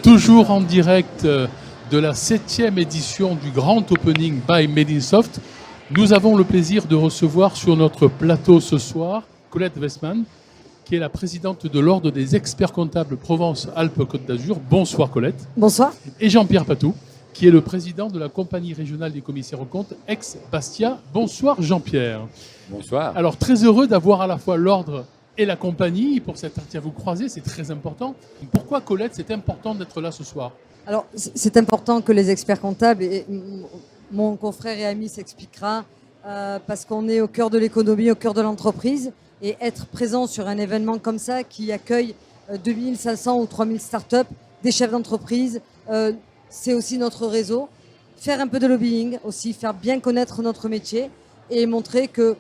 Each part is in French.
Toujours en direct de la 7e édition du Grand Opening by Made in Soft, nous avons le plaisir de recevoir sur notre plateau ce soir Colette Westman, qui est la présidente de l'Ordre des experts comptables Provence-Alpes-Côte d'Azur. Bonsoir Colette. Bonsoir. Et Jean-Pierre Patou, qui est le président de la compagnie régionale des commissaires aux comptes, ex-Bastia. Bonsoir Jean-Pierre. Bonsoir. Alors très heureux d'avoir à la fois l'Ordre et la compagnie pour cette interview croisée, c'est très important. Pourquoi Colette, c'est important d'être là ce soir? Alors c'est important que les experts comptables, et mon confrère et ami s'expliquera, parce qu'on est au cœur de l'économie, au cœur de l'entreprise, et être présent sur un événement comme ça qui accueille 2500 ou 3000 startups, des chefs d'entreprise, c'est aussi notre réseau. Faire un peu de lobbying aussi, faire bien connaître notre métier et montrer que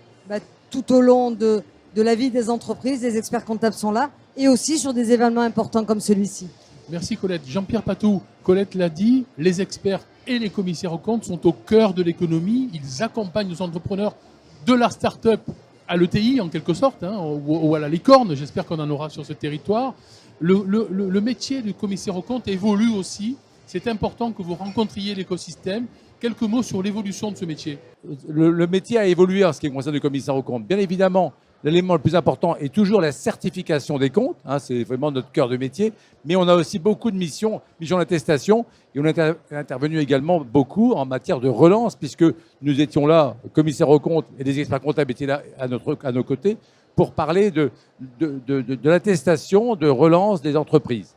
tout au long de la vie des entreprises, les experts comptables sont là, et aussi sur des événements importants comme celui-ci. Merci Colette. Jean-Pierre Patou, Colette l'a dit, les experts et les commissaires aux comptes sont au cœur de l'économie. Ils accompagnent nos entrepreneurs de la start-up à l'ETI en quelque sorte, ou à la licorne. J'espère qu'on en aura sur ce territoire. Le métier du commissaire aux comptes évolue aussi. C'est important que vous rencontriez l'écosystème. Quelques mots sur l'évolution de ce métier. Le métier a évolué en ce qui concerne le commissaire aux comptes. Bien évidemment, l'élément le plus important est toujours la certification des comptes. C'est vraiment notre cœur de métier. Mais on a aussi beaucoup de missions d'attestation. Et on est intervenu également beaucoup en matière de relance, puisque nous étions là, commissaires aux comptes, et les experts comptables étaient là à nos côtés, pour parler de l'attestation de relance des entreprises.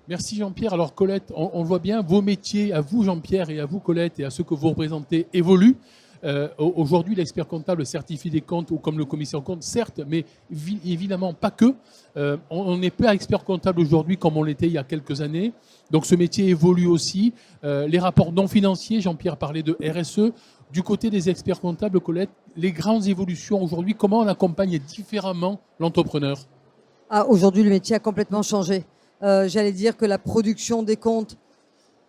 Merci Jean-Pierre. Alors Colette, on voit bien, vos métiers, à vous Jean-Pierre et à vous Colette et à ceux que vous représentez, évoluent. Aujourd'hui, l'expert comptable certifie des comptes, ou comme le commissaire aux comptes, certes, mais évidemment pas que. On n'est pas expert comptable aujourd'hui comme on l'était il y a quelques années. Donc ce métier évolue aussi. Les rapports non financiers, Jean-Pierre parlait de RSE. Du côté des experts comptables, Colette, les grandes évolutions aujourd'hui, comment on accompagne différemment l'entrepreneur? Aujourd'hui, le métier a complètement changé. J'allais dire que la production des comptes,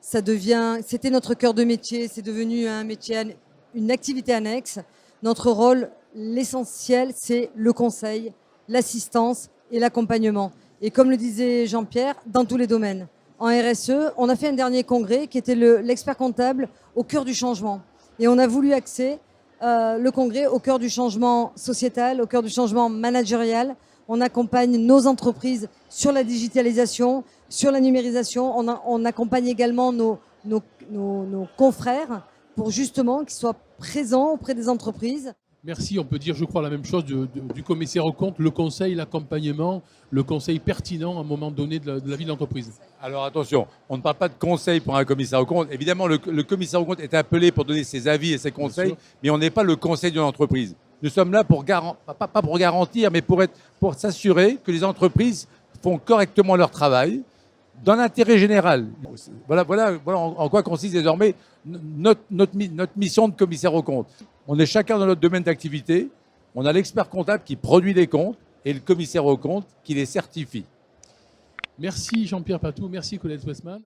c'était notre cœur de métier, c'est devenu un métier, une activité annexe. Notre rôle, l'essentiel, c'est le conseil, l'assistance et l'accompagnement. Et comme le disait Jean-Pierre, dans tous les domaines. En RSE, on a fait un dernier congrès qui était l'expert comptable au cœur du changement. Et on a voulu axer le congrès au cœur du changement sociétal, au cœur du changement managérial. On accompagne nos entreprises sur la digitalisation, sur la numérisation. On accompagne également nos confrères pour justement qu'ils soient présents auprès des entreprises. Merci, on peut dire, je crois, la même chose du commissaire aux comptes, le conseil, l'accompagnement, le conseil pertinent à un moment donné de la vie de l'entreprise. Alors attention, on ne parle pas de conseil pour un commissaire aux comptes. Évidemment, le commissaire aux comptes est appelé pour donner ses avis et ses conseils, mais on n'est pas le conseil d'une entreprise. Nous sommes là pour pas pour garantir, mais pour s'assurer que les entreprises font correctement leur travail dans l'intérêt général. Voilà en quoi consiste désormais notre mission de commissaire aux comptes. On est chacun dans notre domaine d'activité. On a l'expert comptable qui produit les comptes et le commissaire aux comptes qui les certifie. Merci Jean-Pierre Patou, merci Colette Westman.